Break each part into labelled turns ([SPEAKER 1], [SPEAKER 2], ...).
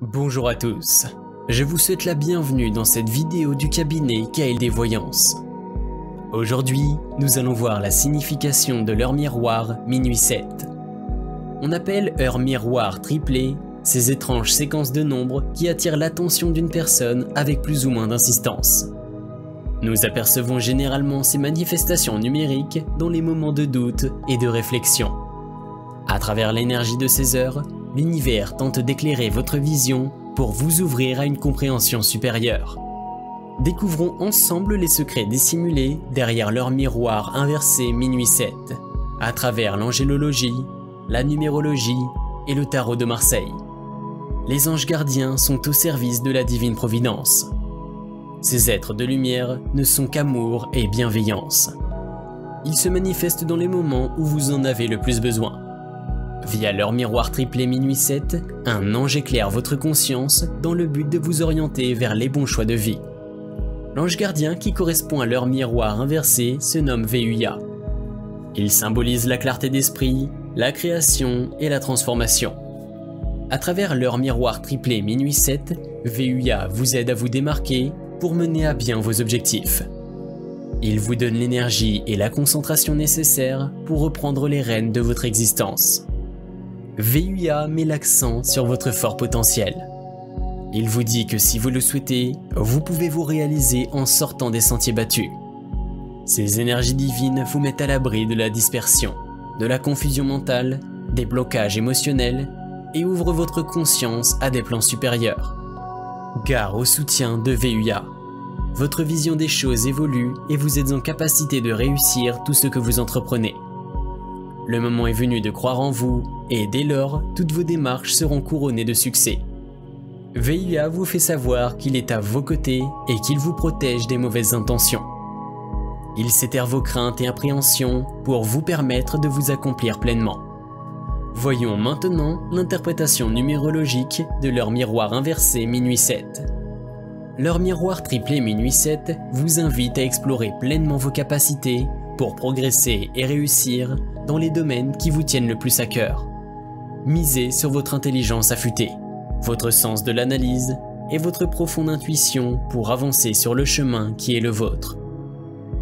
[SPEAKER 1] Bonjour à tous, je vous souhaite la bienvenue dans cette vidéo du cabinet KLD Voyance. Aujourd'hui, nous allons voir la signification de l'heure miroir minuit 7. On appelle heure miroir triplée ces étranges séquences de nombres qui attirent l'attention d'une personne avec plus ou moins d'insistance. Nous apercevons généralement ces manifestations numériques dans les moments de doute et de réflexion. À travers l'énergie de ces heures, l'univers tente d'éclairer votre vision pour vous ouvrir à une compréhension supérieure. Découvrons ensemble les secrets dissimulés derrière l'heure miroir inversée minuit 7, à travers l'angélologie, la numérologie et le tarot de Marseille. Les anges gardiens sont au service de la divine providence. Ces êtres de lumière ne sont qu'amour et bienveillance. Ils se manifestent dans les moments où vous en avez le plus besoin. Via l'heure miroir triplée minuit 7, un ange éclaire votre conscience dans le but de vous orienter vers les bons choix de vie. L'ange gardien qui correspond à l'heure miroir inversée se nomme VUIA. Il symbolise la clarté d'esprit, la création et la transformation. À travers l'heure miroir triplée minuit 7, VUIA vous aide à vous démarquer pour mener à bien vos objectifs. Il vous donne l'énergie et la concentration nécessaires pour reprendre les rênes de votre existence. VUIA met l'accent sur votre fort potentiel. Il vous dit que si vous le souhaitez, vous pouvez vous réaliser en sortant des sentiers battus. Ces énergies divines vous mettent à l'abri de la dispersion, de la confusion mentale, des blocages émotionnels et ouvrent votre conscience à des plans supérieurs. Gare au soutien de VUIA. Votre vision des choses évolue et vous êtes en capacité de réussir tout ce que vous entreprenez. Le moment est venu de croire en vous et dès lors, toutes vos démarches seront couronnées de succès. VUIA vous fait savoir qu'il est à vos côtés et qu'il vous protège des mauvaises intentions. Il s'éterre vos craintes et appréhensions pour vous permettre de vous accomplir pleinement. Voyons maintenant l'interprétation numérologique de l'heure miroir inversée minuit 7. L'heure miroir triplée minuit 7 vous invite à explorer pleinement vos capacités pour progresser et réussir dans les domaines qui vous tiennent le plus à cœur. Misez sur votre intelligence affûtée, votre sens de l'analyse et votre profonde intuition pour avancer sur le chemin qui est le vôtre.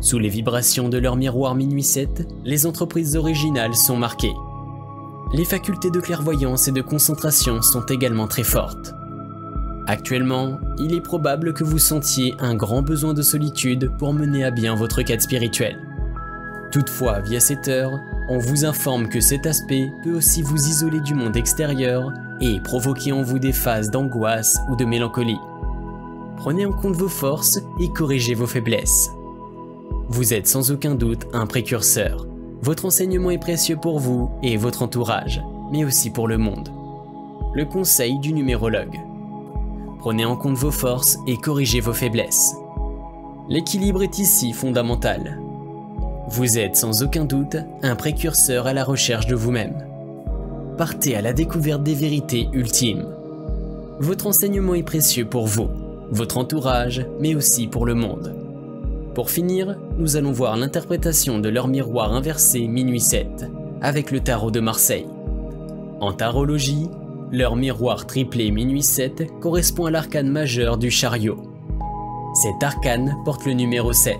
[SPEAKER 1] Sous les vibrations de l'heure miroir minuit 7, les entreprises originales sont marquées. Les facultés de clairvoyance et de concentration sont également très fortes. Actuellement, il est probable que vous sentiez un grand besoin de solitude pour mener à bien votre quête spirituelle. Toutefois, via cette heure, on vous informe que cet aspect peut aussi vous isoler du monde extérieur et provoquer en vous des phases d'angoisse ou de mélancolie. Prenez en compte vos forces et corrigez vos faiblesses. Vous êtes sans aucun doute un précurseur. Votre enseignement est précieux pour vous et votre entourage, mais aussi pour le monde. Le conseil du numérologue. Prenez en compte vos forces et corrigez vos faiblesses. L'équilibre est ici fondamental. Vous êtes sans aucun doute un précurseur à la recherche de vous-même. Partez à la découverte des vérités ultimes. Votre enseignement est précieux pour vous, votre entourage, mais aussi pour le monde. Pour finir, nous allons voir l'interprétation de l'heure miroir inversée minuit 7 avec le tarot de Marseille. En tarologie, l'heure miroir triplée minuit 7 correspond à l'arcane majeur du chariot. Cet arcane porte le numéro 7.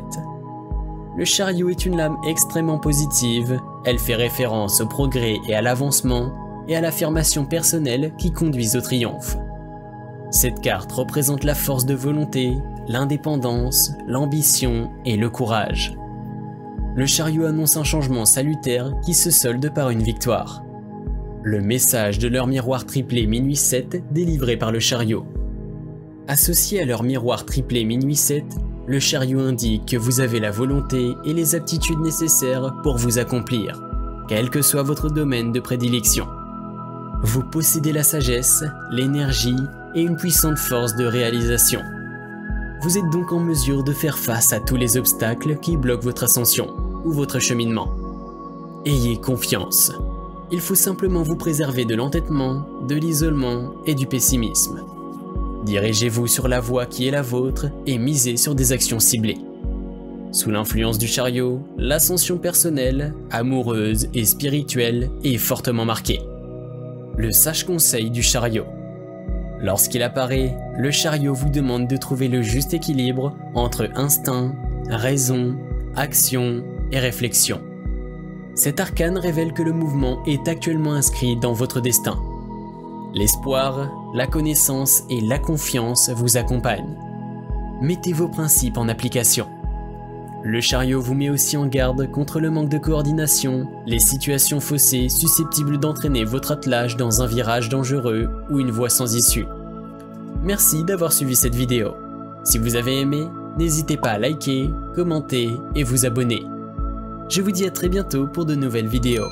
[SPEAKER 1] Le chariot est une lame extrêmement positive, elle fait référence au progrès et à l'avancement et à l'affirmation personnelle qui conduisent au triomphe. Cette carte représente la force de volonté, l'indépendance, l'ambition et le courage. Le chariot annonce un changement salutaire qui se solde par une victoire. Le message de l'heure miroir triplée minuit 7 délivré par le chariot. Associé à l'heure miroir triplée minuit 7, le chariot indique que vous avez la volonté et les aptitudes nécessaires pour vous accomplir, quel que soit votre domaine de prédilection. Vous possédez la sagesse, l'énergie et une puissante force de réalisation. Vous êtes donc en mesure de faire face à tous les obstacles qui bloquent votre ascension ou votre cheminement. Ayez confiance. Il faut simplement vous préserver de l'entêtement, de l'isolement et du pessimisme. Dirigez-vous sur la voie qui est la vôtre et misez sur des actions ciblées. Sous l'influence du chariot, l'ascension personnelle, amoureuse et spirituelle est fortement marquée. Le sage conseil du chariot. Lorsqu'il apparaît, le chariot vous demande de trouver le juste équilibre entre instinct, raison, action et réflexion. Cet arcane révèle que le mouvement est actuellement inscrit dans votre destin. L'espoir, la connaissance et la confiance vous accompagnent. Mettez vos principes en application. Le chariot vous met aussi en garde contre le manque de coordination, les situations faussées susceptibles d'entraîner votre attelage dans un virage dangereux ou une voie sans issue. Merci d'avoir suivi cette vidéo. Si vous avez aimé, n'hésitez pas à liker, commenter et vous abonner. Je vous dis à très bientôt pour de nouvelles vidéos.